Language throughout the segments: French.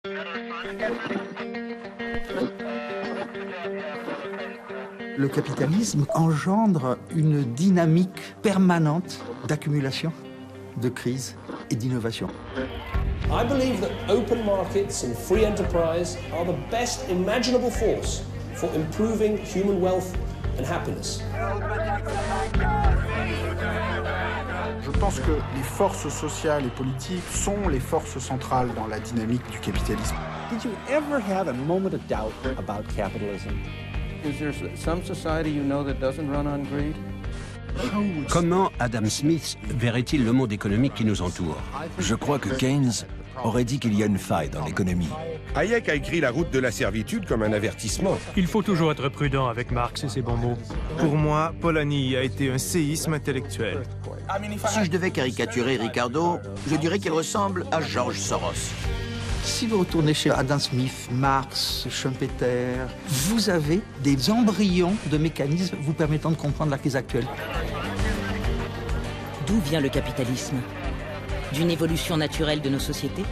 Le capitalisme engendre une dynamique permanente d'accumulation, de crise et d'innovation. I believe that open markets and free enterprise are the best imaginable force for improving human wealth and happiness. Je pense que les forces sociales et politiques sont les forces centrales dans la dynamique du capitalisme. Did you ever have a moment of doubt about capitalism? Is there some society you know that doesn't run on greed? Comment Adam Smith verrait-il le monde économique qui nous entoure? Je crois que Keynes aurait dit qu'il y a une faille dans l'économie. Hayek a écrit La route de la servitude comme un avertissement. Il faut toujours être prudent avec Marx et ses bons mots. Pour moi, Polanyi a été un séisme intellectuel. Si je devais caricaturer Ricardo, je dirais qu'il ressemble à George Soros. Si vous retournez chez Adam Smith, Marx, Schumpeter, vous avez des embryons de mécanismes vous permettant de comprendre la crise actuelle. D'où vient le capitalisme? D'une évolution naturelle de nos sociétés?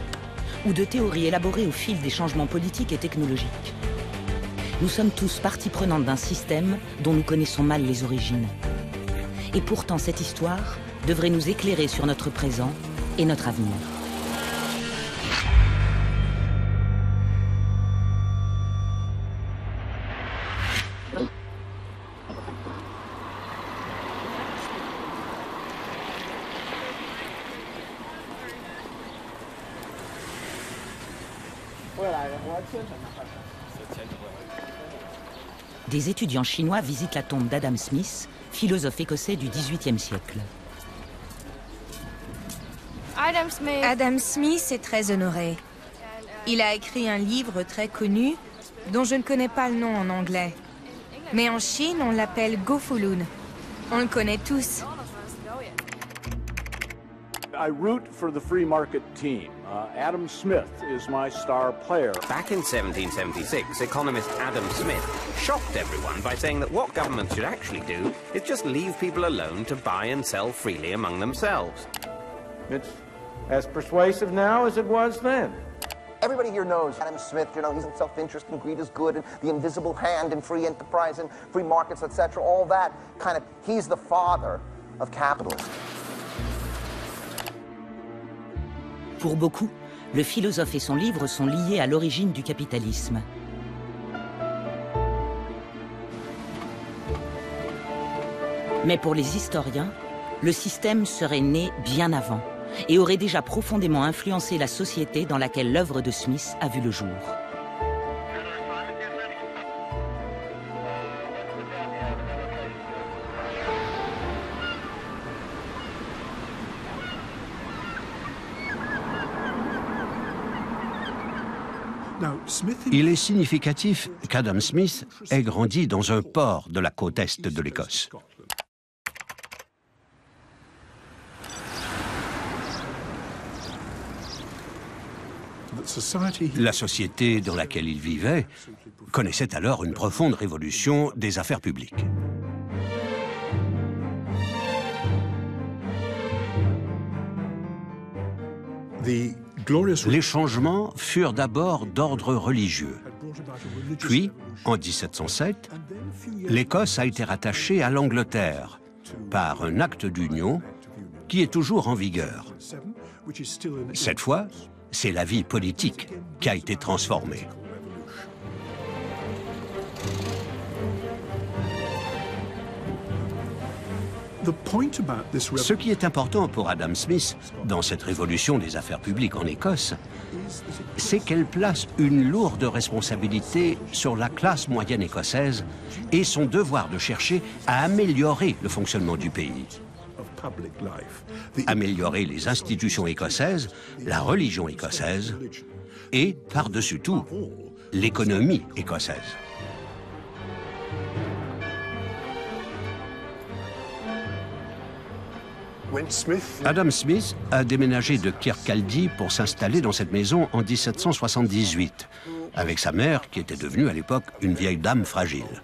Ou de théories élaborées au fil des changements politiques et technologiques? Nous sommes tous partie prenante d'un système dont nous connaissons mal les origines. Et pourtant, cette histoire devrait nous éclairer sur notre présent et notre avenir. Des étudiants chinois visitent la tombe d'Adam Smith, philosophe écossais du XVIIIe siècle. Adam Smith est très honoré. Il a écrit un livre très connu, dont je ne connais pas le nom en anglais. Mais en Chine, on l'appelle Go Fulun. On le connaît tous. I root for the free market team. Adam Smith is my star player. Back in 1776, economist Adam Smith shocked everyone by saying that what governments should actually do is just leave people alone to buy and sell freely among themselves. It's as persuasive now as it was then. Everybody here knows Adam Smith, he's in self-interest and greed is good and the invisible hand and free enterprise and free markets, etc. All that he's the father of capitalism. Pour beaucoup, le philosophe et son livre sont liés à l'origine du capitalisme. Mais pour les historiens, le système serait né bien avant et aurait déjà profondément influencé la société dans laquelle l'œuvre de Smith a vu le jour. Il est significatif qu'Adam Smith ait grandi dans un port de la côte est de l'Écosse. La société dans laquelle il vivait connaissait alors une profonde révolution des affaires publiques. Les changements furent d'abord d'ordre religieux. Puis, en 1707, l'Écosse a été rattachée à l'Angleterre par un acte d'union qui est toujours en vigueur. Cette fois, c'est la vie politique qui a été transformée. Ce qui est important pour Adam Smith dans cette révolution des affaires publiques en Écosse, c'est qu'elle place une lourde responsabilité sur la classe moyenne écossaise et son devoir de chercher à améliorer le fonctionnement du pays. Améliorer les institutions écossaises, la religion écossaise et, par-dessus tout, l'économie écossaise. Adam Smith a déménagé de Kirkcaldy pour s'installer dans cette maison en 1778, avec sa mère qui était devenue à l'époque une vieille dame fragile.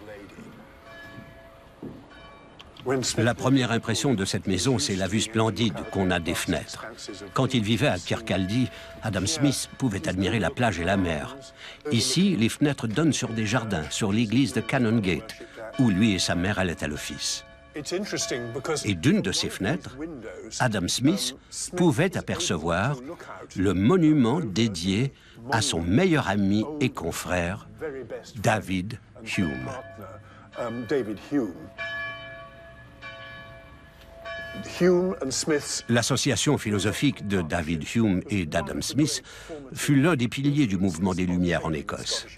La première impression de cette maison, c'est la vue splendide qu'on a des fenêtres. Quand il vivait à Kirkcaldy, Adam Smith pouvait admirer la plage et la mer. Ici, les fenêtres donnent sur des jardins, sur l'église de Canongate, où lui et sa mère allaient à l'office. Et d'une de ces fenêtres, Adam Smith pouvait apercevoir le monument dédié à son meilleur ami et confrère, David Hume. L'association philosophique de David Hume et d'Adam Smith fut l'un des piliers du mouvement des Lumières en Écosse.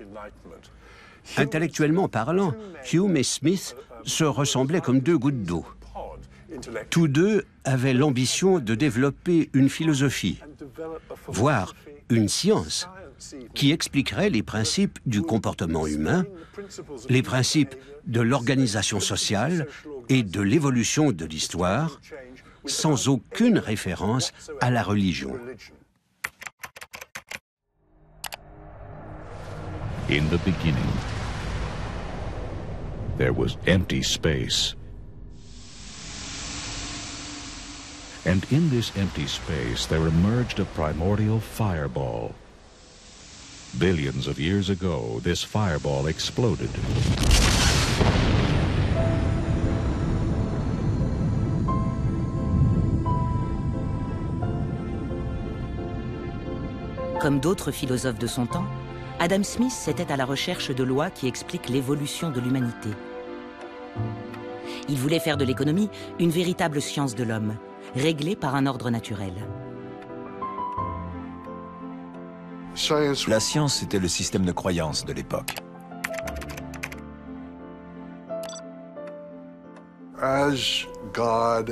Intellectuellement parlant, Hume et Smith se ressemblaient comme deux gouttes d'eau. Tous deux avaient l'ambition de développer une philosophie, voire une science, qui expliquerait les principes du comportement humain, les principes de l'organisation sociale et de l'évolution de l'histoire, sans aucune référence à la religion. In the beginning, there was empty space. And in this empty space, there emerged a primordial fireball. Billions of years ago, this fireball exploded. Comme d'autres philosophes de son temps, Adam Smith était à la recherche de lois qui expliquent l'évolution de l'humanité. Il voulait faire de l'économie une véritable science de l'homme, réglée par un ordre naturel. La science était le système de croyance de l'époque.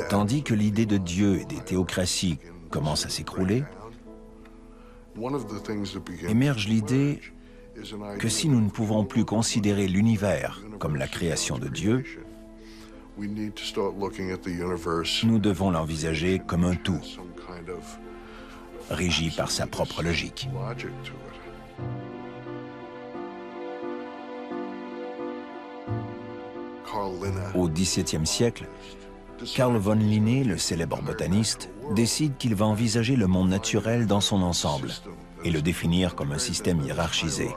Tandis que l'idée de Dieu et des théocraties commence à s'écrouler, émerge l'idée que si nous ne pouvons plus considérer l'univers comme la création de Dieu, nous devons l'envisager comme un tout, régi par sa propre logique. Au XVIIe siècle, Carl von Linné, le célèbre botaniste, décide qu'il va envisager le monde naturel dans son ensemble et le définir comme un système hiérarchisé.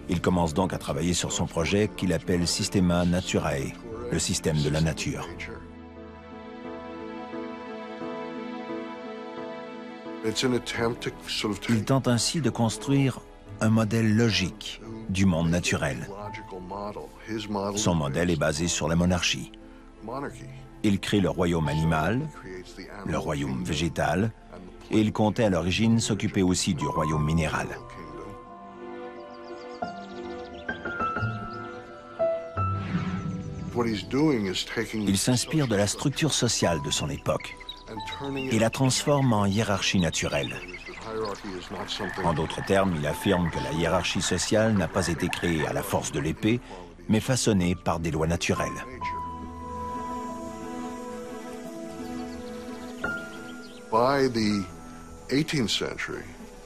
Il commence donc à travailler sur son projet qu'il appelle Systema Naturae, le système de la nature. Il tente ainsi de construire un modèle logique du monde naturel. Son modèle est basé sur la monarchie. Il crée le royaume animal, le royaume végétal, et il comptait à l'origine s'occuper aussi du royaume minéral. Il s'inspire de la structure sociale de son époque et la transforme en hiérarchie naturelle. En d'autres termes, il affirme que la hiérarchie sociale n'a pas été créée à la force de l'épée, mais façonnée par des lois naturelles.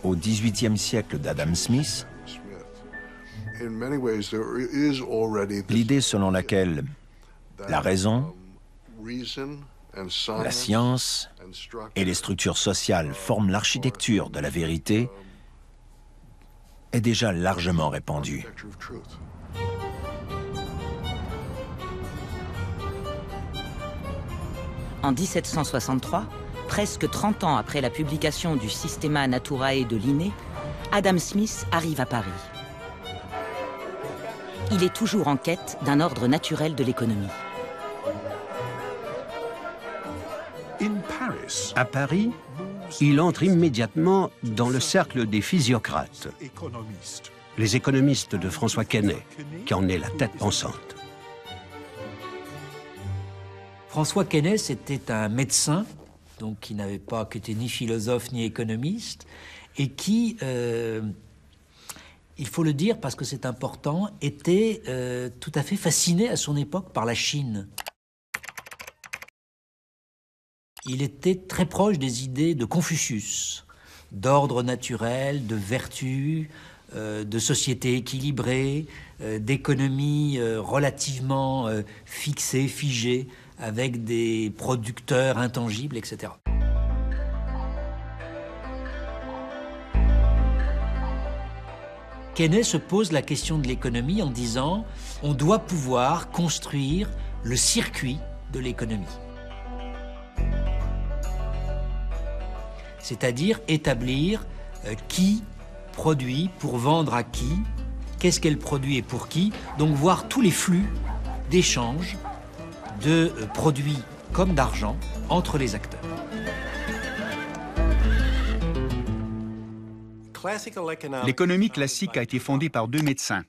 Au XVIIIe siècle d'Adam Smith, l'idée selon laquelle la raison, la science et les structures sociales forment l'architecture de la vérité est déjà largement répandue. En 1763, presque 30 ans après la publication du Systema Naturae de Linné, Adam Smith arrive à Paris. Il est toujours en quête d'un ordre naturel de l'économie. À Paris, il entre immédiatement dans le cercle des physiocrates, les économistes de François Quesnay, qui en est la tête pensante. François Quesnay, c'était un médecin, donc qui était ni philosophe ni économiste, et qui, il faut le dire parce que c'est important, était tout à fait fasciné à son époque par la Chine. Il était très proche des idées de Confucius, d'ordre naturel, de vertu, de société équilibrée, d'économie relativement fixée, figée, avec des producteurs intangibles, etc. Keynes se pose la question de l'économie en disant « on doit pouvoir construire le circuit de l'économie ». C'est-à-dire établir qui produit pour vendre à qui, qu'est-ce qu'elle produit et pour qui, donc voir tous les flux d'échange de produits comme d'argent entre les acteurs. L'économie classique a été fondée par deux médecins.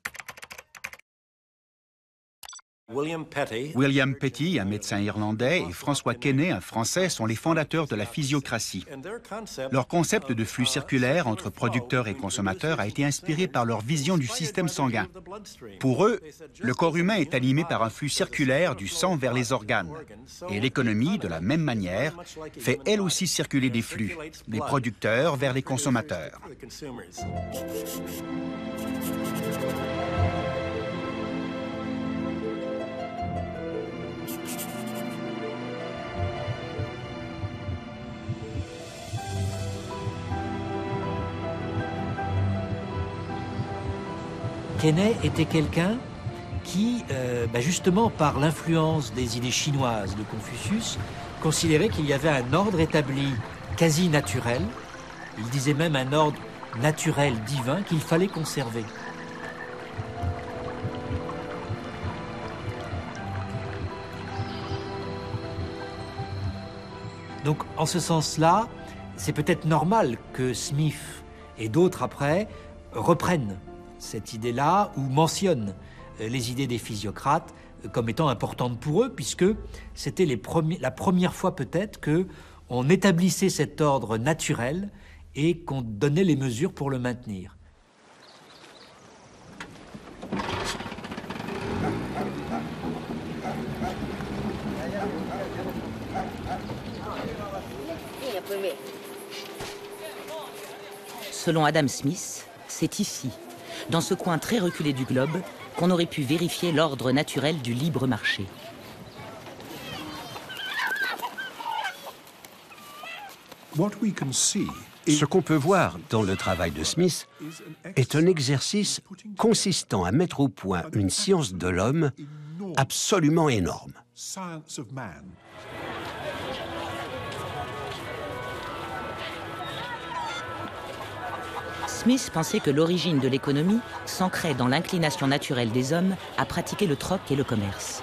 William Petty, un médecin irlandais, et François Quesnay, un Français, sont les fondateurs de la physiocratie. Leur concept de flux circulaire entre producteurs et consommateurs a été inspiré par leur vision du système sanguin. Pour eux, le corps humain est animé par un flux circulaire du sang vers les organes. Et l'économie, de la même manière, fait elle aussi circuler des flux, des producteurs vers les consommateurs. Quesnay était quelqu'un qui, justement par l'influence des idées chinoises de Confucius, considérait qu'il y avait un ordre établi quasi naturel, il disait même un ordre naturel divin qu'il fallait conserver. Donc en ce sens-là, c'est peut-être normal que Smith et d'autres après reprennent cette idée-là ou mentionne les idées des physiocrates comme étant importantes pour eux, puisque c'était la première fois peut-être qu'on établissait cet ordre naturel et qu'on donnait les mesures pour le maintenir. Selon Adam Smith, c'est ici, dans ce coin très reculé du globe, qu'on aurait pu vérifier l'ordre naturel du libre marché. Ce qu'on peut voir dans le travail de Smith est un exercice consistant à mettre au point une science de l'homme absolument énorme. Smith pensait que l'origine de l'économie s'ancrait dans l'inclination naturelle des hommes à pratiquer le troc et le commerce.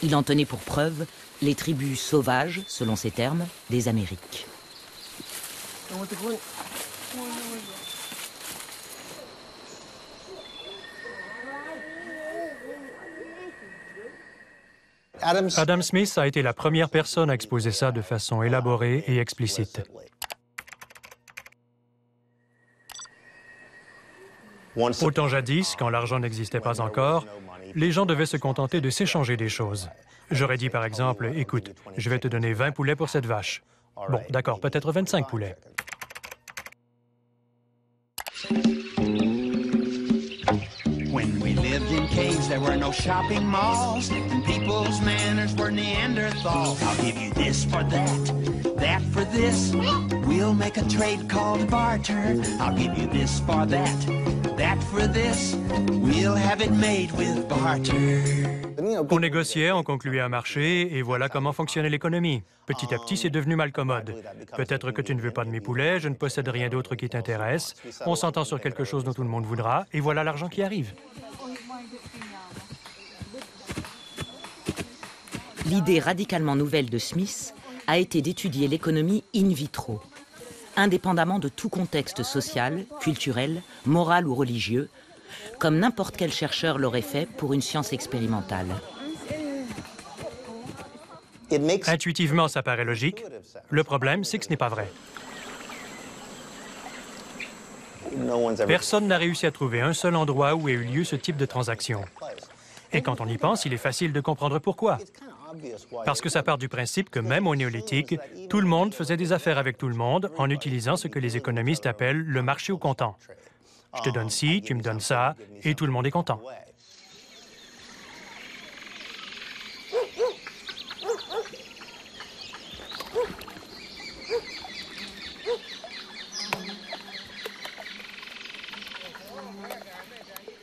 Il en tenait pour preuve les tribus sauvages, selon ses termes, des Amériques. Adam Smith a été la première personne à exposer ça de façon élaborée et explicite. Autant jadis, quand l'argent n'existait pas encore, les gens devaient se contenter de s'échanger des choses. J'aurais dit par exemple, écoute, je vais te donner 20 poulets pour cette vache. Bon, d'accord, peut-être 25 poulets. When we lived in caves, there were no shopping malls, and people's manners were Neanderthal. I'll give you this for that, that for this. We'll make a trade called barter. I'll give you this for that, that for this. We'll have it made with barter. On négociait, on concluait un marché, et voilà comment fonctionnait l'économie. Petit à petit, c'est devenu malcommode. Peut-être que tu ne veux pas de mes poulets, je ne possède rien d'autre qui t'intéresse. On s'entend sur quelque chose dont tout le monde voudra, et voilà l'argent qui arrive. L'idée radicalement nouvelle de Smith a été d'étudier l'économie in vitro, indépendamment de tout contexte social, culturel, moral ou religieux, comme n'importe quel chercheur l'aurait fait pour une science expérimentale. Intuitivement, ça paraît logique. Le problème, c'est que ce n'est pas vrai. Personne n'a réussi à trouver un seul endroit où ait eu lieu ce type de transaction. Et quand on y pense, il est facile de comprendre pourquoi. Parce que ça part du principe que même au néolithique, tout le monde faisait des affaires avec tout le monde en utilisant ce que les économistes appellent le marché au comptant. Je te donne ci, tu me donnes ça, et tout le monde est content.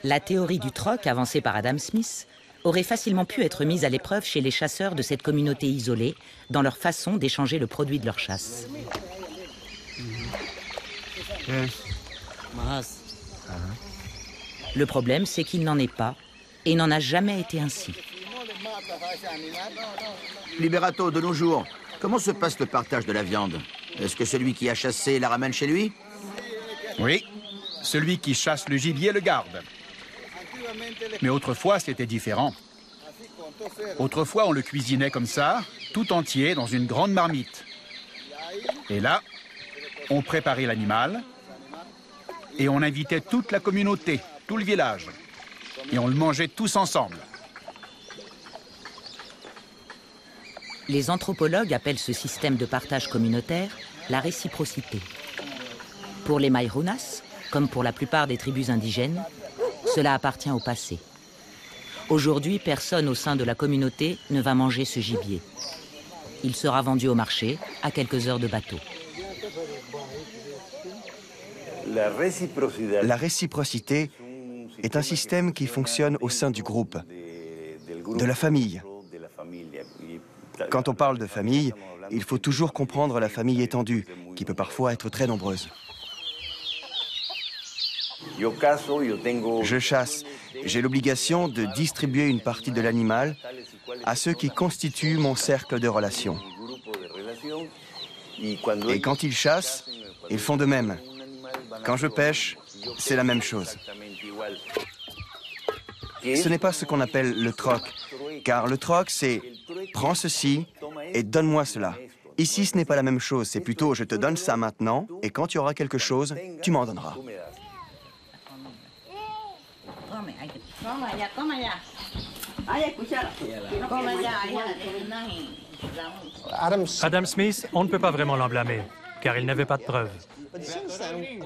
La théorie du troc avancée par Adam Smith aurait facilement pu être mise à l'épreuve chez les chasseurs de cette communauté isolée dans leur façon d'échanger le produit de leur chasse. Le problème, c'est qu'il n'en est pas et n'en a jamais été ainsi. Liberato, de nos jours, comment se passe le partage de la viande? Est-ce que celui qui a chassé la ramène chez lui? Oui, celui qui chasse le gibier le garde. Mais autrefois, c'était différent. Autrefois, on le cuisinait comme ça, tout entier, dans une grande marmite. Et là, on préparait l'animal et on invitait toute la communauté, tout le village. Et on le mangeait tous ensemble. Les anthropologues appellent ce système de partage communautaire la réciprocité. Pour les Mairunas, comme pour la plupart des tribus indigènes, cela appartient au passé. Aujourd'hui, personne au sein de la communauté ne va manger ce gibier. Il sera vendu au marché à quelques heures de bateau. La réciprocité est un système qui fonctionne au sein du groupe, de la famille. Quand on parle de famille, il faut toujours comprendre la famille étendue, qui peut parfois être très nombreuse. Je chasse. J'ai l'obligation de distribuer une partie de l'animal à ceux qui constituent mon cercle de relations. Et quand ils chassent, ils font de même. Quand je pêche, c'est la même chose. Ce n'est pas ce qu'on appelle le troc, car le troc, c'est « prends ceci et donne-moi cela ». Ici, ce n'est pas la même chose, c'est plutôt « je te donne ça maintenant, et quand tu auras quelque chose, tu m'en donneras ». Adam Smith, on ne peut pas vraiment l'en blâmer, car il n'avait pas de preuves.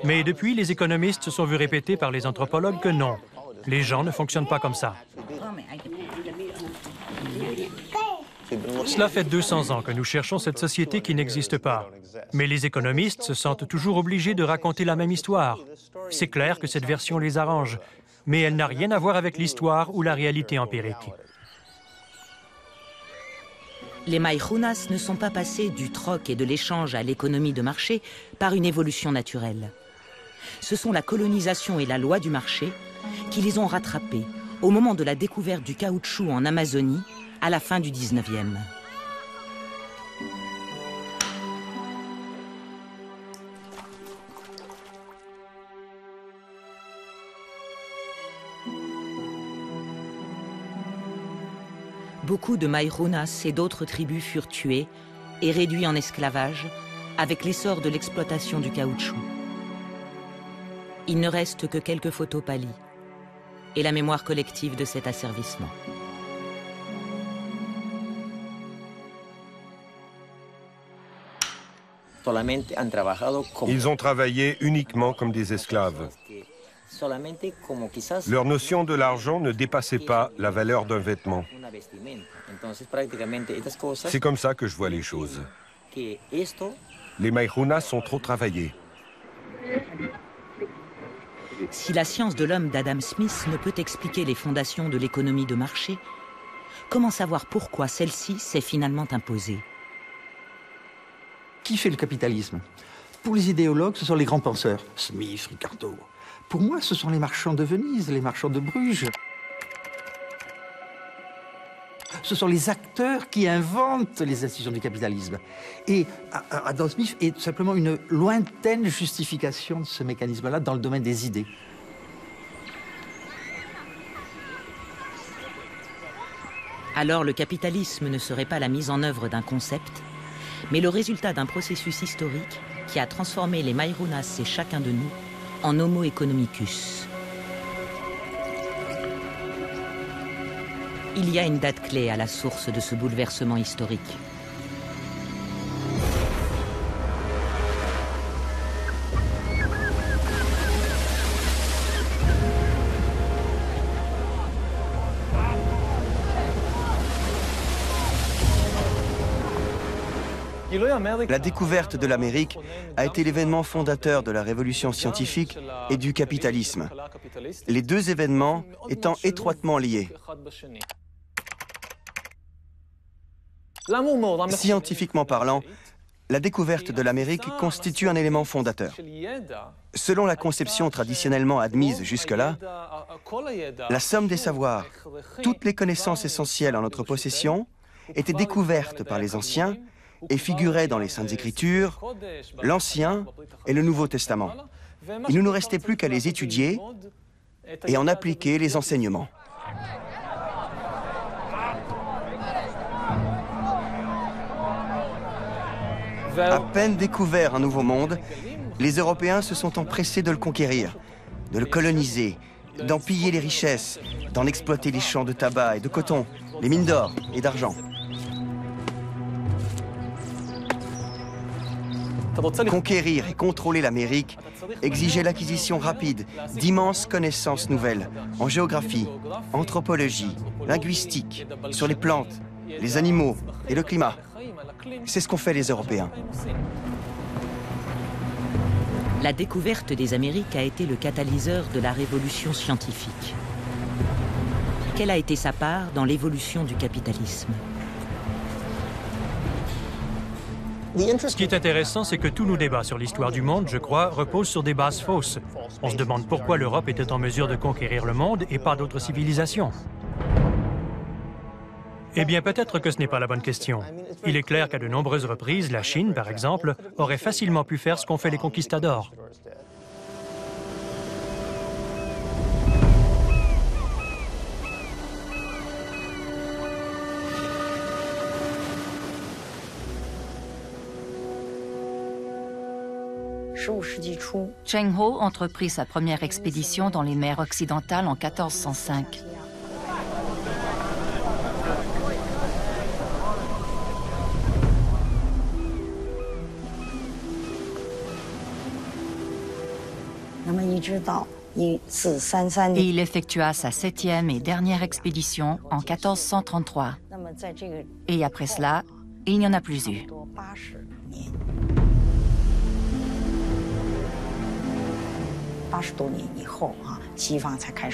Mais depuis, les économistes se sont vus répéter par les anthropologues que non, les gens ne fonctionnent pas comme ça. Cela fait 200 ans que nous cherchons cette société qui n'existe pas. Mais les économistes se sentent toujours obligés de raconter la même histoire. C'est clair que cette version les arrange, mais elle n'a rien à voir avec l'histoire ou la réalité empirique. Les Mairunas ne sont pas passés du troc et de l'échange à l'économie de marché par une évolution naturelle. Ce sont la colonisation et la loi du marché qui les ont rattrapés au moment de la découverte du caoutchouc en Amazonie à la fin du 19e. Beaucoup de Mairunas et d'autres tribus furent tués et réduits en esclavage avec l'essor de l'exploitation du caoutchouc. Il ne reste que quelques photos pâlies et la mémoire collective de cet asservissement. Ils ont travaillé uniquement comme des esclaves. Leur notion de l'argent ne dépassait pas la valeur d'un vêtement. C'est comme ça que je vois les choses. Les Mairunas sont trop travaillés. Si la science de l'homme d'Adam Smith ne peut expliquer les fondations de l'économie de marché, comment savoir pourquoi celle-ci s'est finalement imposée? Qui fait le capitalisme? Pour les idéologues, ce sont les grands penseurs, Smith, Ricardo. Pour moi, ce sont les marchands de Venise, les marchands de Bruges. Ce sont les acteurs qui inventent les institutions du capitalisme. Et Adam Smith est simplement une lointaine justification de ce mécanisme-là dans le domaine des idées. Alors le capitalisme ne serait pas la mise en œuvre d'un concept, mais le résultat d'un processus historique qui a transformé les Mairunas et chacun de nous en Homo economicus. Il y a une date clé à la source de ce bouleversement historique. La découverte de l'Amérique a été l'événement fondateur de la révolution scientifique et du capitalisme, les deux événements étant étroitement liés. Scientifiquement parlant, la découverte de l'Amérique constitue un élément fondateur. Selon la conception traditionnellement admise jusque-là, la somme des savoirs, toutes les connaissances essentielles en notre possession, étaient découvertes par les anciens et figuraient dans les Saintes Écritures, l'Ancien et le Nouveau Testament. Il ne nous restait plus qu'à les étudier et en appliquer les enseignements. À peine découvert un nouveau monde, les Européens se sont empressés de le conquérir, de le coloniser, d'en piller les richesses, d'en exploiter les champs de tabac et de coton, les mines d'or et d'argent. Conquérir et contrôler l'Amérique exigeait l'acquisition rapide d'immenses connaissances nouvelles en géographie, anthropologie, linguistique, sur les plantes, les animaux et le climat. C'est ce qu'ont fait les Européens. La découverte des Amériques a été le catalyseur de la révolution scientifique. Quelle a été sa part dans l'évolution du capitalisme? Ce qui est intéressant, c'est que tous nos débats sur l'histoire du monde, je crois, reposent sur des bases fausses. On se demande pourquoi l'Europe était en mesure de conquérir le monde et pas d'autres civilisations. Eh bien, peut-être que ce n'est pas la bonne question. Il est clair qu'à de nombreuses reprises, la Chine, par exemple, aurait facilement pu faire ce qu'ont fait les conquistadors. Cheng Ho entreprit sa première expédition dans les mers occidentales en 1405. Et il effectua sa 7e et dernière expédition en 1433. Et après cela, il n'y en a plus eu.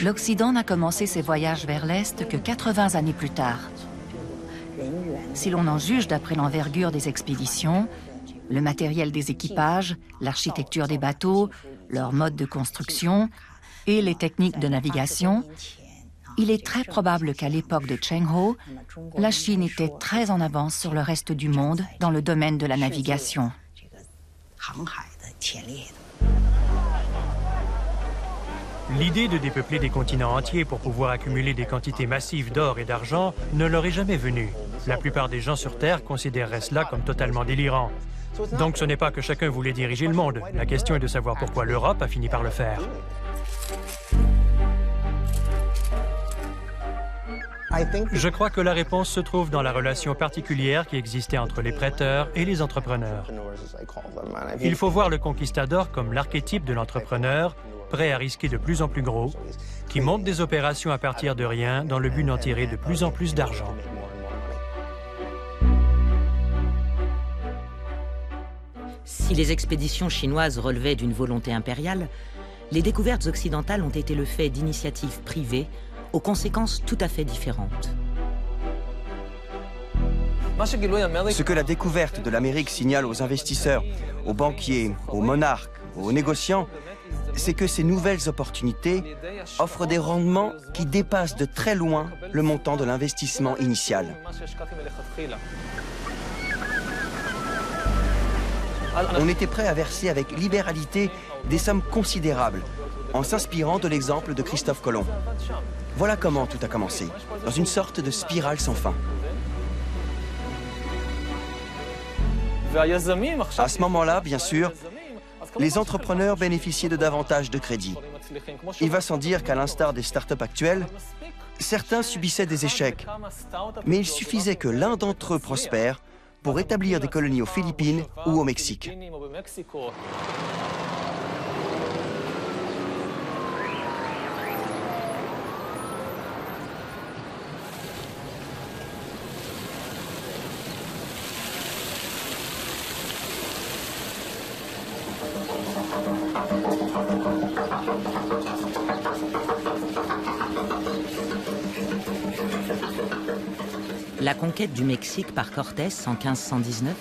L'Occident n'a commencé ses voyages vers l'Est que 80 années plus tard. Si l'on en juge d'après l'envergure des expéditions, le matériel des équipages, l'architecture des bateaux, leur mode de construction et les techniques de navigation, il est très probable qu'à l'époque de Cheng Ho, la Chine était très en avance sur le reste du monde dans le domaine de la navigation. L'idée de dépeupler des continents entiers pour pouvoir accumuler des quantités massives d'or et d'argent ne leur est jamais venue. La plupart des gens sur Terre considéreraient cela comme totalement délirant. Donc ce n'est pas que chacun voulait diriger le monde. La question est de savoir pourquoi l'Europe a fini par le faire. Je crois que la réponse se trouve dans la relation particulière qui existait entre les prêteurs et les entrepreneurs. Il faut voir le conquistador comme l'archétype de l'entrepreneur, prêt à risquer de plus en plus gros, qui monte des opérations à partir de rien dans le but d'en tirer de plus en plus d'argent. Si les expéditions chinoises relevaient d'une volonté impériale, les découvertes occidentales ont été le fait d'initiatives privées aux conséquences tout à fait différentes. Ce que la découverte de l'Amérique signale aux investisseurs, aux banquiers, aux monarques, aux négociants, c'est que ces nouvelles opportunités offrent des rendements qui dépassent de très loin le montant de l'investissement initial. On était prêt à verser avec libéralité des sommes considérables, en s'inspirant de l'exemple de Christophe Colomb. Voilà comment tout a commencé, dans une sorte de spirale sans fin. À ce moment-là, bien sûr, les entrepreneurs bénéficiaient de davantage de crédits. Il va sans dire qu'à l'instar des startups actuelles, certains subissaient des échecs, mais il suffisait que l'un d'entre eux prospère pour établir des colonies aux Philippines ou au Mexique. La conquête du Mexique par Cortés en 1519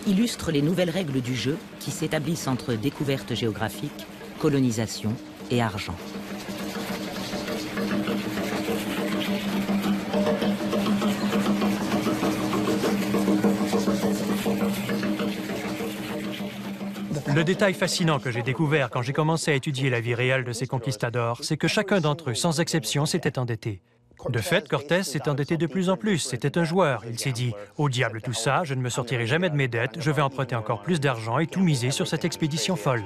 illustre les nouvelles règles du jeu qui s'établissent entre découverte géographique, colonisation et argent. Le détail fascinant que j'ai découvert quand j'ai commencé à étudier la vie réelle de ces conquistadors, c'est que chacun d'entre eux, sans exception, s'était endetté. De fait, Cortés s'est endetté de plus en plus. C'était un joueur. Il s'est dit « Au diable tout ça, je ne me sortirai jamais de mes dettes, je vais emprunter encore plus d'argent et tout miser sur cette expédition folle. »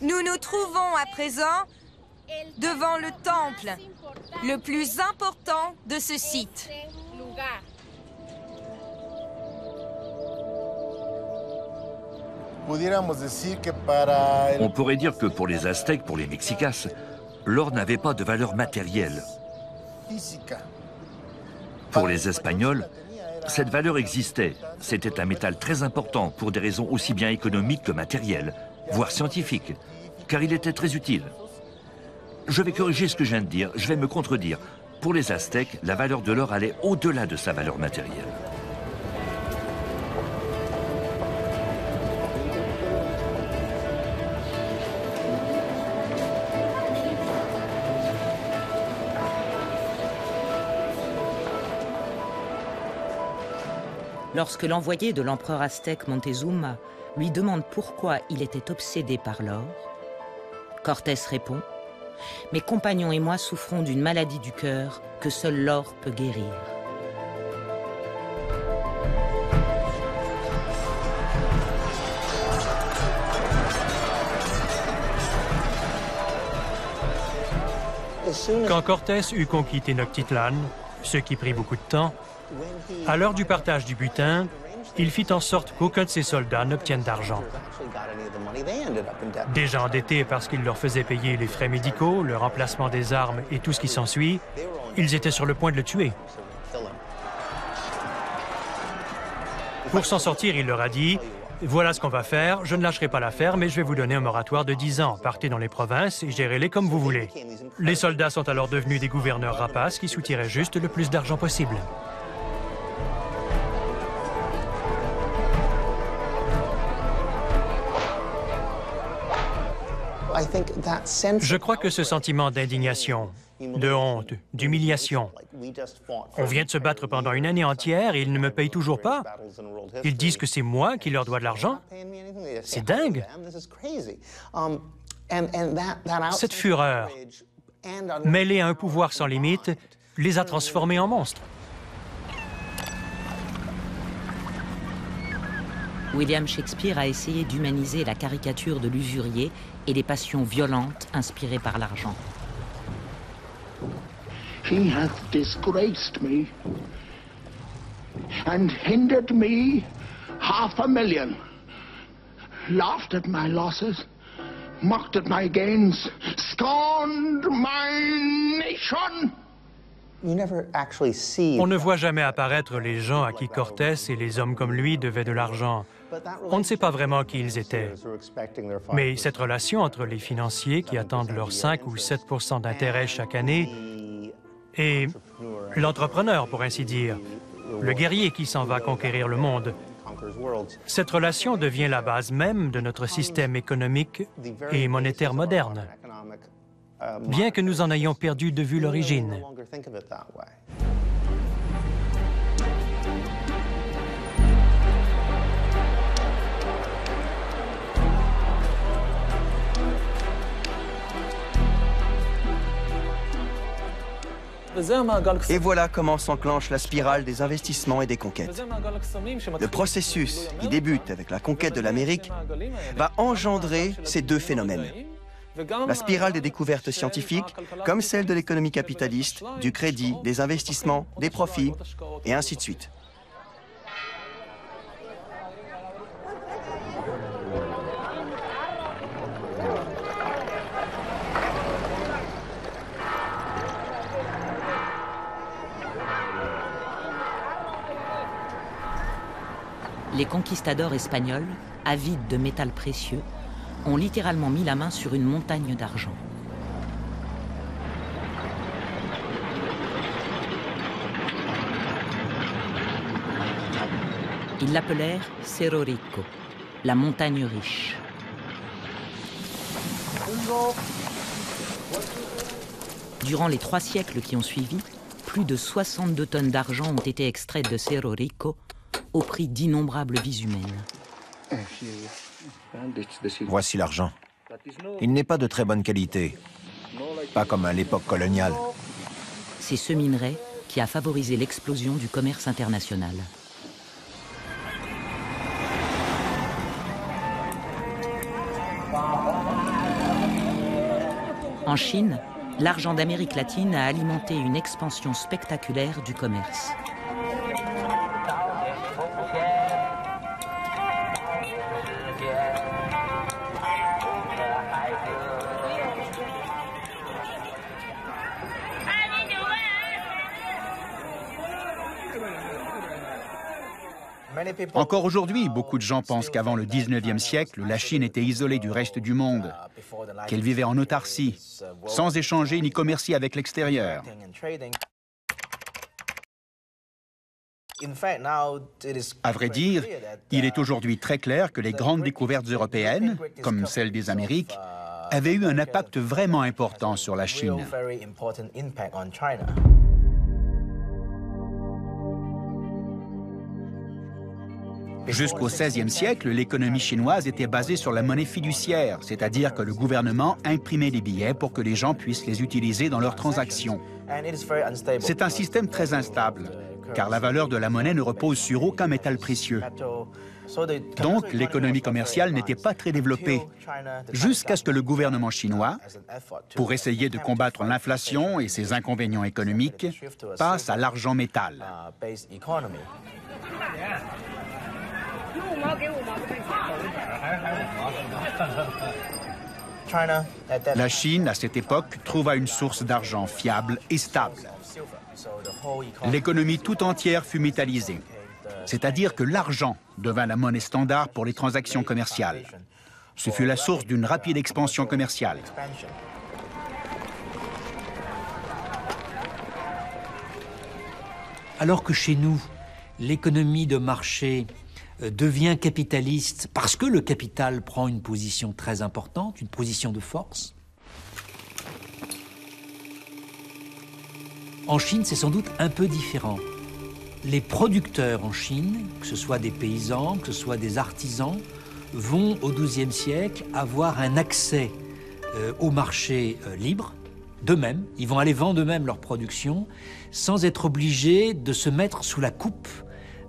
Nous nous trouvons à présent devant le temple, le plus important de ce site. On pourrait dire que pour les Aztèques, pour les Mexicas, l'or n'avait pas de valeur matérielle. Pour les Espagnols, cette valeur existait. C'était un métal très important pour des raisons aussi bien économiques que matérielles, voire scientifiques, car il était très utile. Je vais corriger ce que je viens de dire, je vais me contredire. Pour les Aztèques, la valeur de l'or allait au-delà de sa valeur matérielle. Lorsque l'envoyé de l'empereur aztèque Montezuma lui demande pourquoi il était obsédé par l'or, Cortés répond « Mes compagnons et moi souffrons d'une maladie du cœur que seul l'or peut guérir. » Quand Cortés eut conquis Tenochtitlan, ce qui prit beaucoup de temps, à l'heure du partage du butin, il fit en sorte qu'aucun de ses soldats n'obtienne d'argent. Déjà endettés parce qu'il leur faisait payer les frais médicaux, le remplacement des armes et tout ce qui s'ensuit, ils étaient sur le point de le tuer. Pour s'en sortir, il leur a dit « Voilà ce qu'on va faire, je ne lâcherai pas l'affaire, mais je vais vous donner un moratoire de 10 ans. Partez dans les provinces et gérez-les comme vous voulez. » Les soldats sont alors devenus des gouverneurs rapaces qui soutiraient juste le plus d'argent possible. Je crois que ce sentiment d'indignation, de honte, d'humiliation, on vient de se battre pendant une année entière et ils ne me payent toujours pas. Ils disent que c'est moi qui leur dois de l'argent. C'est dingue. Cette fureur, mêlée à un pouvoir sans limite, les a transformés en monstres. William Shakespeare a essayé d'humaniser la caricature de l'usurier et les passions violentes inspirées par l'argent. He hath disgraced me and hindered me $500,000, laughed at my losses, mocked at my gains, scorned my nation. On ne voit jamais apparaître les gens à qui Cortés et les hommes comme lui devaient de l'argent. On ne sait pas vraiment qui ils étaient. Mais cette relation entre les financiers qui attendent leurs 5 ou 7 % d'intérêt chaque année et l'entrepreneur, pour ainsi dire, le guerrier qui s'en va conquérir le monde, cette relation devient la base même de notre système économique et monétaire moderne, bien que nous en ayons perdu de vue l'origine. Et voilà comment s'enclenche la spirale des investissements et des conquêtes. Le processus, qui débute avec la conquête de l'Amérique, va engendrer ces deux phénomènes. La spirale des découvertes scientifiques, comme celle de l'économie capitaliste, du crédit, des investissements, des profits, et ainsi de suite. Les conquistadors espagnols, avides de métals précieux, ont littéralement mis la main sur une montagne d'argent. Ils l'appelèrent Cerro Rico, la montagne riche. Durant les 3 siècles qui ont suivi, plus de 62 tonnes d'argent ont été extraites de Cerro Rico au prix d'innombrables vies humaines. Voici l'argent. Il n'est pas de très bonne qualité, pas comme à l'époque coloniale. C'est ce minerai qui a favorisé l'explosion du commerce international. En Chine, l'argent d'Amérique latine a alimenté une expansion spectaculaire du commerce. Encore aujourd'hui, beaucoup de gens pensent qu'avant le 19e siècle, la Chine était isolée du reste du monde, qu'elle vivait en autarcie, sans échanger ni commercer avec l'extérieur. À vrai dire, il est aujourd'hui très clair que les grandes découvertes européennes, comme celle des Amériques, avaient eu un impact vraiment important sur la Chine. Jusqu'au XVIe siècle, l'économie chinoise était basée sur la monnaie fiduciaire, c'est-à-dire que le gouvernement imprimait des billets pour que les gens puissent les utiliser dans leurs transactions. C'est un système très instable, car la valeur de la monnaie ne repose sur aucun métal précieux. Donc, l'économie commerciale n'était pas très développée, jusqu'à ce que le gouvernement chinois, pour essayer de combattre l'inflation et ses inconvénients économiques, passe à l'argent métal. La Chine, à cette époque, trouva une source d'argent fiable et stable. L'économie tout entière fut métallisée, c'est-à-dire que l'argent devint la monnaie standard pour les transactions commerciales. Ce fut la source d'une rapide expansion commerciale. Alors que chez nous, l'économie de marché devient capitaliste parce que le capital prend une position très importante, une position de force. En Chine, c'est sans doute un peu différent. Les producteurs en Chine, que ce soit des paysans, que ce soit des artisans, vont au XIIe siècle avoir un accès au marché libre. D'eux-mêmes, ils vont aller vendre eux-mêmes leur production sans être obligés de se mettre sous la coupe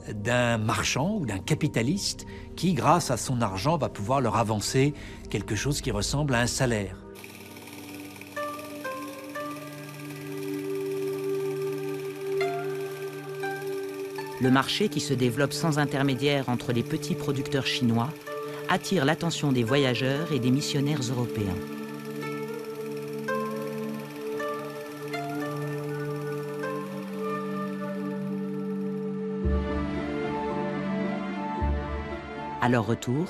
d'un marchand ou d'un capitaliste qui, grâce à son argent, va pouvoir leur avancer quelque chose qui ressemble à un salaire. Le marché qui se développe sans intermédiaire entre les petits producteurs chinois attire l'attention des voyageurs et des missionnaires européens. À leur retour,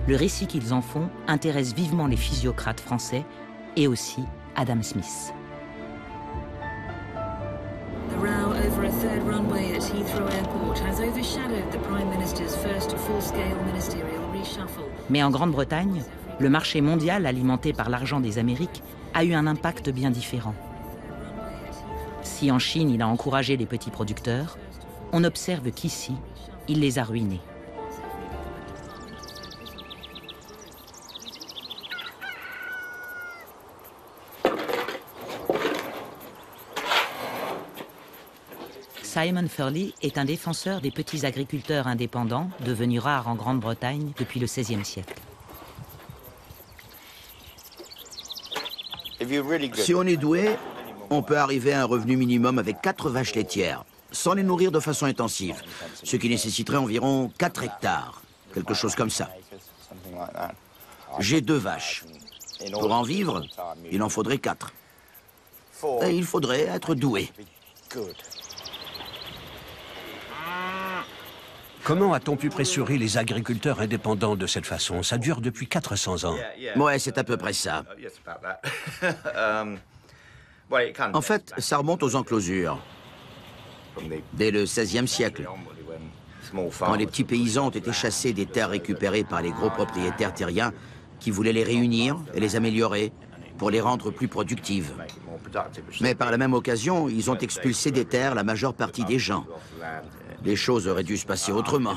le récit qu'ils en font intéresse vivement les physiocrates français et aussi Adam Smith. The row over a third runway at Heathrow Airport has overshadowed the Prime Minister's first full-scale ministerial reshuffle. Mais en Grande-Bretagne, le marché mondial alimenté par l'argent des Amériques a eu un impact bien différent. Si en Chine il a encouragé les petits producteurs, on observe qu'ici, il les a ruinés. Simon Furley est un défenseur des petits agriculteurs indépendants, devenus rares en Grande-Bretagne depuis le XVIe siècle. Si on est doué, on peut arriver à un revenu minimum avec 4 vaches laitières, sans les nourrir de façon intensive, ce qui nécessiterait environ 4 hectares, quelque chose comme ça. J'ai 2 vaches. Pour en vivre, il en faudrait 4. Et il faudrait être doué. Comment a-t-on pu pressurer les agriculteurs indépendants de cette façon? Ça dure depuis 400 ans. Ouais, c'est à peu près ça. En fait, ça remonte aux enclosures. Dès le XVIe siècle, quand les petits paysans ont été chassés des terres récupérées par les gros propriétaires terriens qui voulaient les réunir et les améliorer pour les rendre plus productives. Mais par la même occasion, ils ont expulsé des terres la majeure partie des gens. Les choses auraient dû se passer autrement.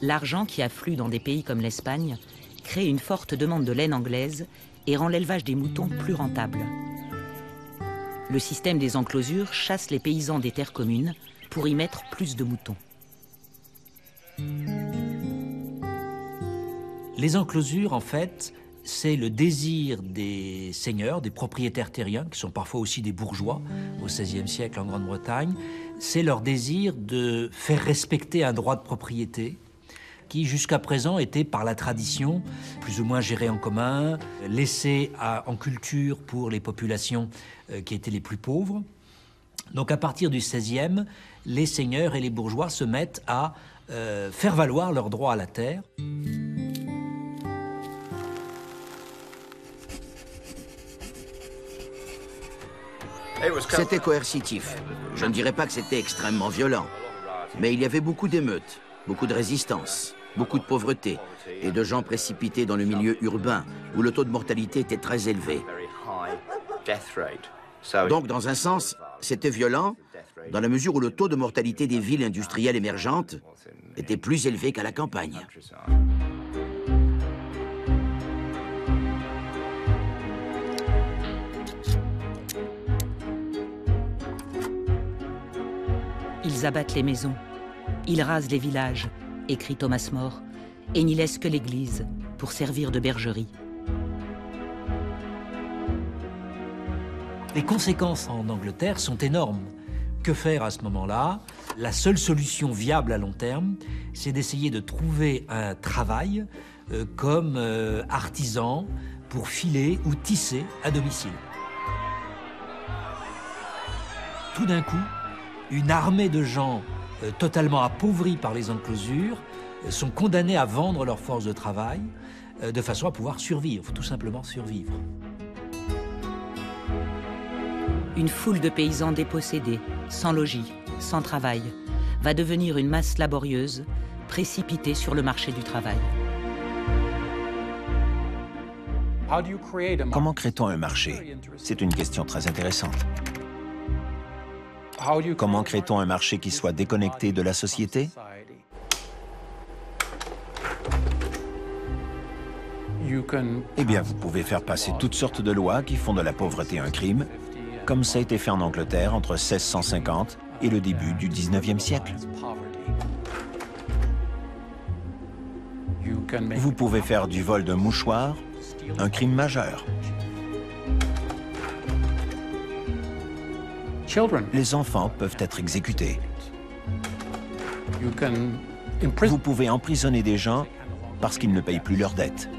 L'argent qui afflue dans des pays comme l'Espagne crée une forte demande de laine anglaise et rend l'élevage des moutons plus rentable. Le système des enclosures chasse les paysans des terres communes pour y mettre plus de moutons. Les enclosures, en fait, c'est le désir des seigneurs, des propriétaires terriens, qui sont parfois aussi des bourgeois au XVIe siècle en Grande-Bretagne. C'est leur désir de faire respecter un droit de propriété qui, jusqu'à présent, était par la tradition plus ou moins géré en commun, laissé en culture pour les populations qui étaient les plus pauvres. Donc à partir du XVIe, les seigneurs et les bourgeois se mettent à faire valoir leur droit à la terre. C'était coercitif. Je ne dirais pas que c'était extrêmement violent. Mais il y avait beaucoup d'émeutes, beaucoup de résistance, beaucoup de pauvreté et de gens précipités dans le milieu urbain où le taux de mortalité était très élevé. Donc, dans un sens, c'était violent dans la mesure où le taux de mortalité des villes industrielles émergentes était plus élevé qu'à la campagne. Ils abattent les maisons, ils rasent les villages, écrit Thomas More, et n'y laissent que l'église pour servir de bergerie. Les conséquences en Angleterre sont énormes. Que faire à ce moment-là? La seule solution viable à long terme, c'est d'essayer de trouver un travail comme artisan pour filer ou tisser à domicile. Tout d'un coup, une armée de gens totalement appauvris par les enclosures sont condamnés à vendre leur force de travail de façon à pouvoir survivre, tout simplement survivre. Une foule de paysans dépossédés, sans logis, sans travail, va devenir une masse laborieuse, précipitée sur le marché du travail. Comment crée-t-on un marché? C'est une question très intéressante. Comment crée-t-on un marché qui soit déconnecté de la société? Eh bien, vous pouvez faire passer toutes sortes de lois qui font de la pauvreté un crime, comme ça a été fait en Angleterre entre 1650 et le début du 19e siècle. Vous pouvez faire du vol d'un mouchoir un crime majeur. Les enfants peuvent être exécutés. Vous pouvez emprisonner des gens parce qu'ils ne payent plus leurs dettes.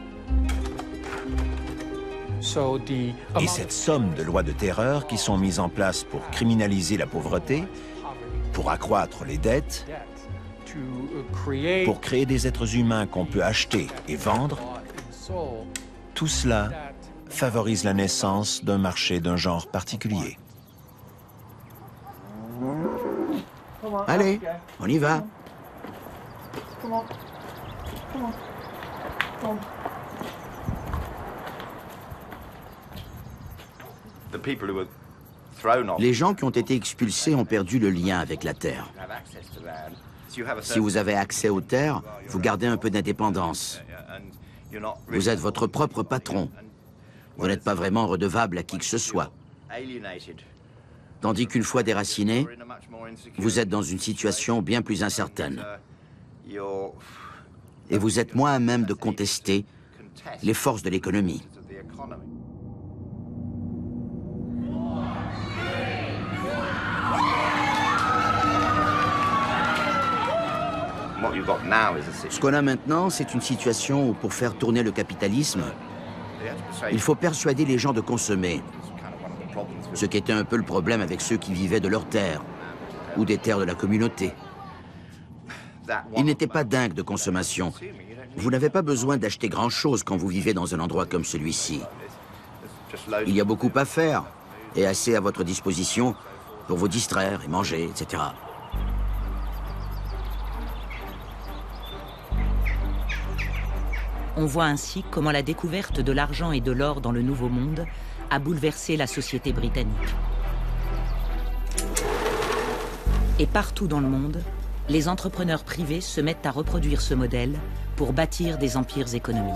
Et cette somme de lois de terreur qui sont mises en place pour criminaliser la pauvreté, pour accroître les dettes, pour créer des êtres humains qu'on peut acheter et vendre, tout cela favorise la naissance d'un marché d'un genre particulier. Allez, on y va. Les gens qui ont été expulsés ont perdu le lien avec la terre. Si vous avez accès aux terres, vous gardez un peu d'indépendance. Vous êtes votre propre patron. Vous n'êtes pas vraiment redevable à qui que ce soit. Tandis qu'une fois déraciné, vous êtes dans une situation bien plus incertaine. Et vous êtes moins à même de contester les forces de l'économie. Ce qu'on a maintenant, c'est une situation où pour faire tourner le capitalisme, il faut persuader les gens de consommer. Ce qui était un peu le problème avec ceux qui vivaient de leurs terres ou des terres de la communauté. Ils n'étaient pas dingues de consommation. Vous n'avez pas besoin d'acheter grand-chose quand vous vivez dans un endroit comme celui-ci. Il y a beaucoup à faire et assez à votre disposition pour vous distraire et manger, etc. On voit ainsi comment la découverte de l'argent et de l'or dans le Nouveau Monde a bouleversé la société britannique. Et partout dans le monde, les entrepreneurs privés se mettent à reproduire ce modèle pour bâtir des empires économiques.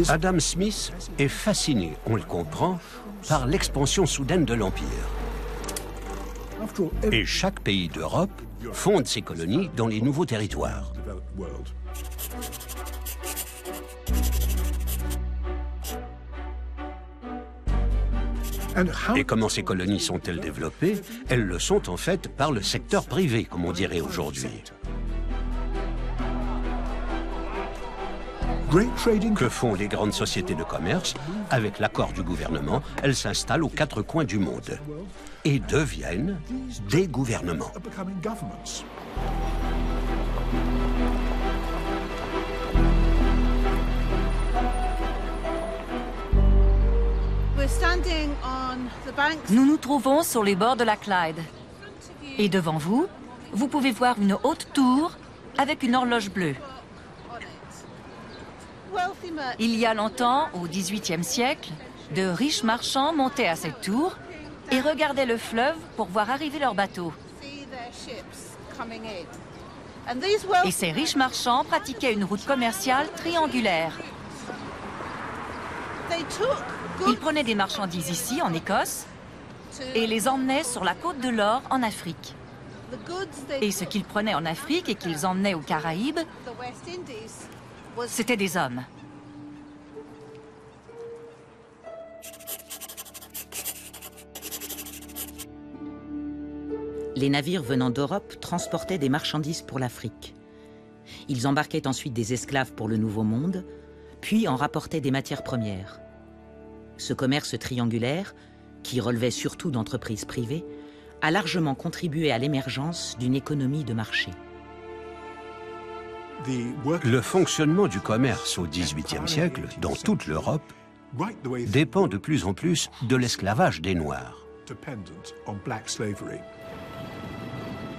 Adam Smith est fasciné, on le comprend, par l'expansion soudaine de l'Empire. Et chaque pays d'Europe fonde ses colonies dans les nouveaux territoires. Et comment ces colonies sont-elles développées? Elles le sont en fait par le secteur privé, comme on dirait aujourd'hui. Que font les grandes sociétés de commerce? Avec l'accord du gouvernement, elles s'installent aux quatre coins du monde et deviennent des gouvernements. Nous nous trouvons sur les bords de la Clyde. Et devant vous, vous pouvez voir une haute tour avec une horloge bleue. Il y a longtemps, au XVIIIe siècle, de riches marchands montaient à cette tour et regardaient le fleuve pour voir arriver leurs bateaux. Et ces riches marchands pratiquaient une route commerciale triangulaire. Ils prenaient des marchandises ici, en Écosse, et les emmenaient sur la côte de l'Or, en Afrique. Et ce qu'ils prenaient en Afrique et qu'ils emmenaient aux Caraïbes, c'était des hommes. Les navires venant d'Europe transportaient des marchandises pour l'Afrique. Ils embarquaient ensuite des esclaves pour le Nouveau Monde, puis en rapportaient des matières premières. Ce commerce triangulaire, qui relevait surtout d'entreprises privées, a largement contribué à l'émergence d'une économie de marché. Le fonctionnement du commerce au XVIIIe siècle, dans toute l'Europe, dépend de plus en plus de l'esclavage des Noirs.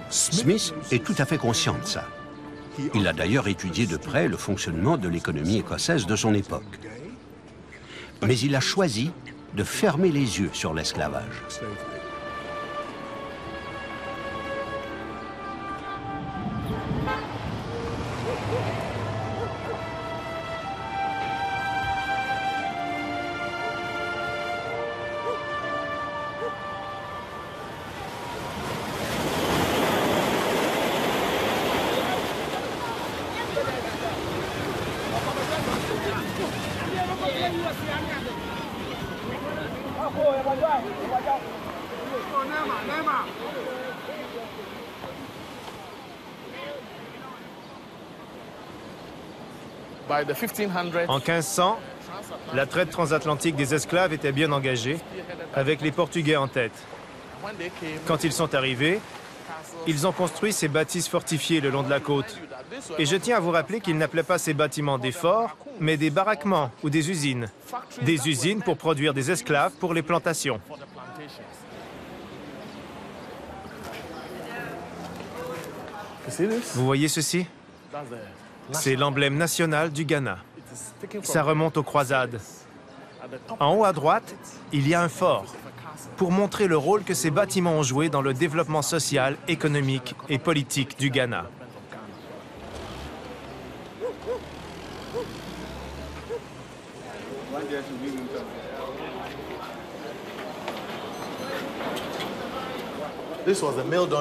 Smith est tout à fait conscient de ça. Il a d'ailleurs étudié de près le fonctionnement de l'économie écossaise de son époque. Mais il a choisi de fermer les yeux sur l'esclavage. En 1500, la traite transatlantique des esclaves était bien engagée, avec les Portugais en tête. Quand ils sont arrivés, ils ont construit ces bâtisses fortifiées le long de la côte. Et je tiens à vous rappeler qu'ils n'appelaient pas ces bâtiments des forts, mais des baraquements ou des usines. Des usines pour produire des esclaves pour les plantations. Vous voyez ceci? C'est l'emblème national du Ghana. Ça remonte aux croisades. En haut à droite, il y a un fort pour montrer le rôle que ces bâtiments ont joué dans le développement social, économique et politique du Ghana.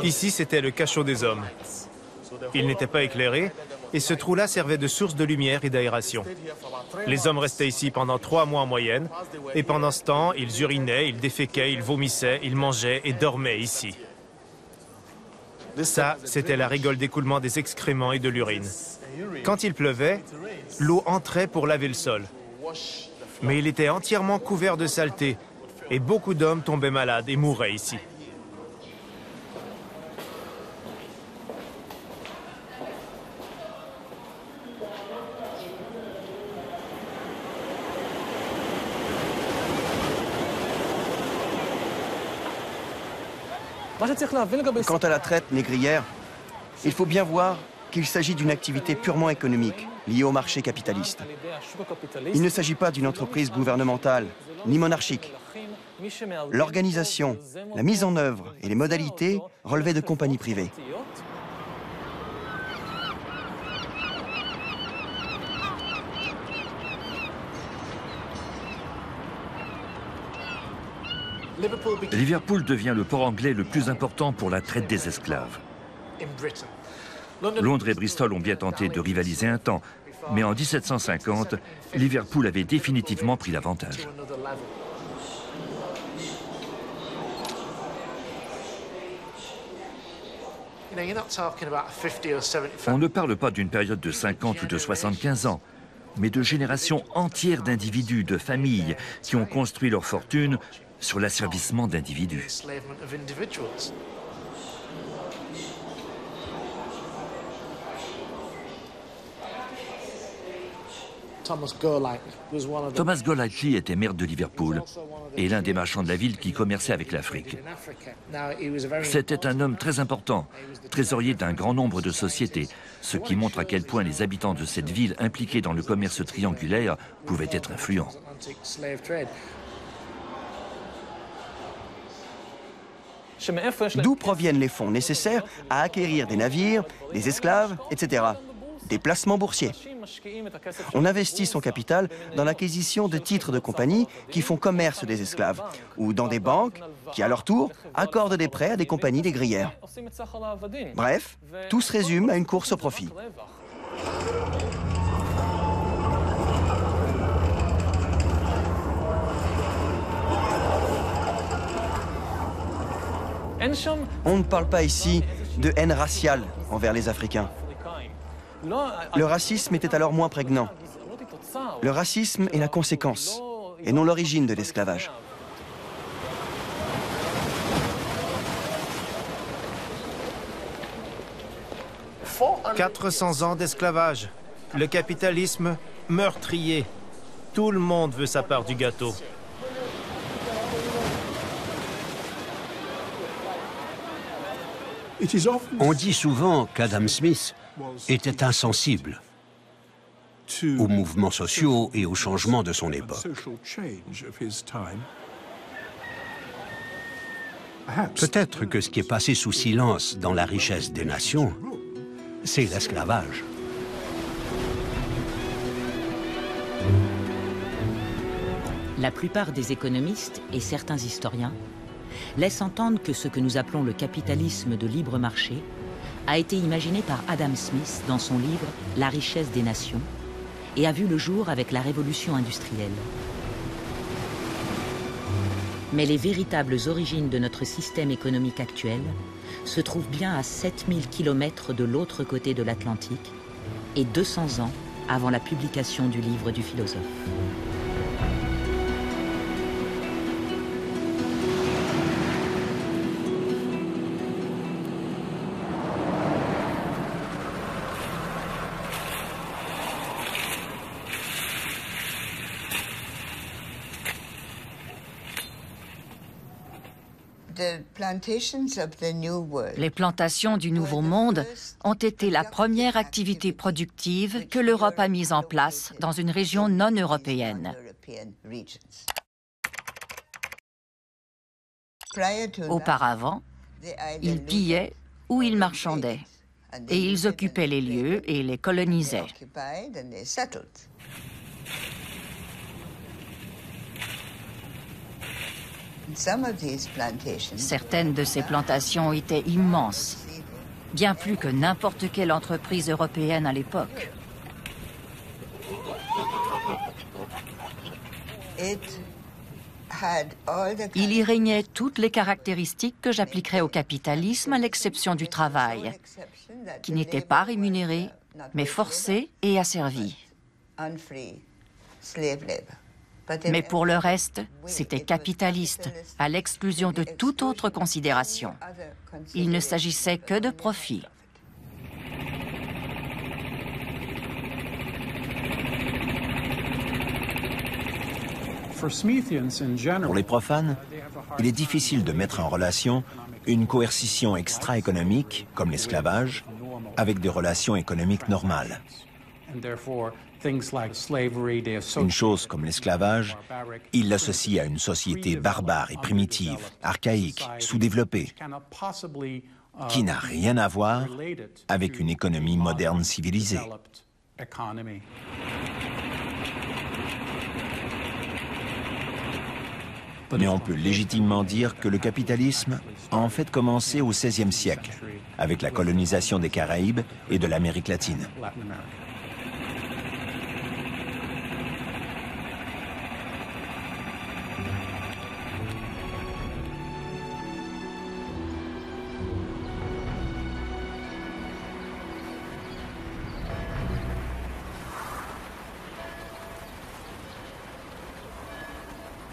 Ici, c'était le cachot des hommes. Il n'était pas éclairé, et ce trou-là servait de source de lumière et d'aération. Les hommes restaient ici pendant 3 mois en moyenne, et pendant ce temps, ils urinaient, ils déféquaient, ils vomissaient, ils mangeaient et dormaient ici. Ça, c'était la rigole d'écoulement des excréments et de l'urine. Quand il pleuvait, l'eau entrait pour laver le sol. Mais il était entièrement couvert de saleté, et beaucoup d'hommes tombaient malades et mouraient ici. Quant à la traite négrière, il faut bien voir qu'il s'agit d'une activité purement économique, liée au marché capitaliste. Il ne s'agit pas d'une entreprise gouvernementale, ni monarchique. L'organisation, la mise en œuvre et les modalités relevaient de compagnies privées. Liverpool devient le port anglais le plus important pour la traite des esclaves. Londres et Bristol ont bien tenté de rivaliser un temps, mais en 1750, Liverpool avait définitivement pris l'avantage. On ne parle pas d'une période de 50 ou de 75 ans, mais de générations entières d'individus, de familles, qui ont construit leur fortune sur l'asservissement d'individus. Thomas Golightly était maire de Liverpool et l'un des marchands de la ville qui commerçait avec l'Afrique. C'était un homme très important, trésorier d'un grand nombre de sociétés, ce qui montre à quel point les habitants de cette ville impliqués dans le commerce triangulaire pouvaient être influents. D'où proviennent les fonds nécessaires à acquérir des navires, des esclaves, etc. Des placements boursiers. On investit son capital dans l'acquisition de titres de compagnie qui font commerce des esclaves, ou dans des banques qui, à leur tour, accordent des prêts à des compagnies négrières. Bref, tout se résume à une course au profit. On ne parle pas ici de haine raciale envers les Africains. Le racisme était alors moins prégnant. Le racisme est la conséquence, et non l'origine de l'esclavage. « 400 ans d'esclavage. Le capitalisme meurtrier. Tout le monde veut sa part du gâteau. » On dit souvent qu'Adam Smith était insensible aux mouvements sociaux et aux changements de son époque. Peut-être que ce qui est passé sous silence dans la richesse des nations, c'est l'esclavage. La plupart des économistes et certains historiens laisse entendre que ce que nous appelons le capitalisme de libre marché a été imaginé par Adam Smith dans son livre « La richesse des nations » et a vu le jour avec la révolution industrielle. Mais les véritables origines de notre système économique actuel se trouvent bien à 7000 km de l'autre côté de l'Atlantique et 200 ans avant la publication du livre du philosophe. Les plantations du Nouveau Monde ont été la première activité productive que l'Europe a mise en place dans une région non européenne. Auparavant, ils pillaient ou ils marchandaient, et ils occupaient les lieux et les colonisaient. Certaines de ces plantations étaient immenses. bien plus que n'importe quelle entreprise européenne à l'époque. Il y régnait toutes les caractéristiques que j'appliquerais au capitalisme, à l'exception du travail, qui n'était pas rémunéré, mais forcé et asservi. Mais pour le reste, c'était capitaliste, à l'exclusion de toute autre considération. Il ne s'agissait que de profit. Pour les profanes, il est difficile de mettre en relation une coercition extra-économique, comme l'esclavage, avec des relations économiques normales. Une chose comme l'esclavage, il l'associe à une société barbare et primitive, archaïque, sous-développée, qui n'a rien à voir avec une économie moderne civilisée. Mais on peut légitimement dire que le capitalisme a en fait commencé au XVIe siècle, avec la colonisation des Caraïbes et de l'Amérique latine.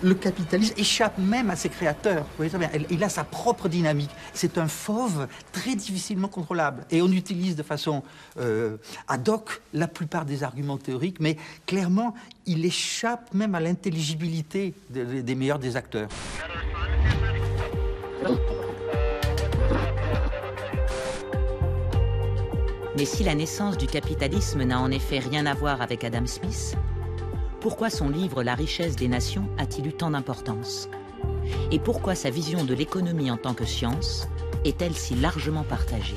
Le capitalisme échappe même à ses créateurs. Vous voyez très bien, il a sa propre dynamique. C'est un fauve très difficilement contrôlable. Et on utilise de façon ad hoc la plupart des arguments théoriques, mais clairement, il échappe même à l'intelligibilité des meilleurs des acteurs. Mais si la naissance du capitalisme n'a en effet rien à voir avec Adam Smith, pourquoi son livre « La richesse des nations » a-t-il eu tant d'importance? Et pourquoi sa vision de l'économie en tant que science est-elle si largement partagée?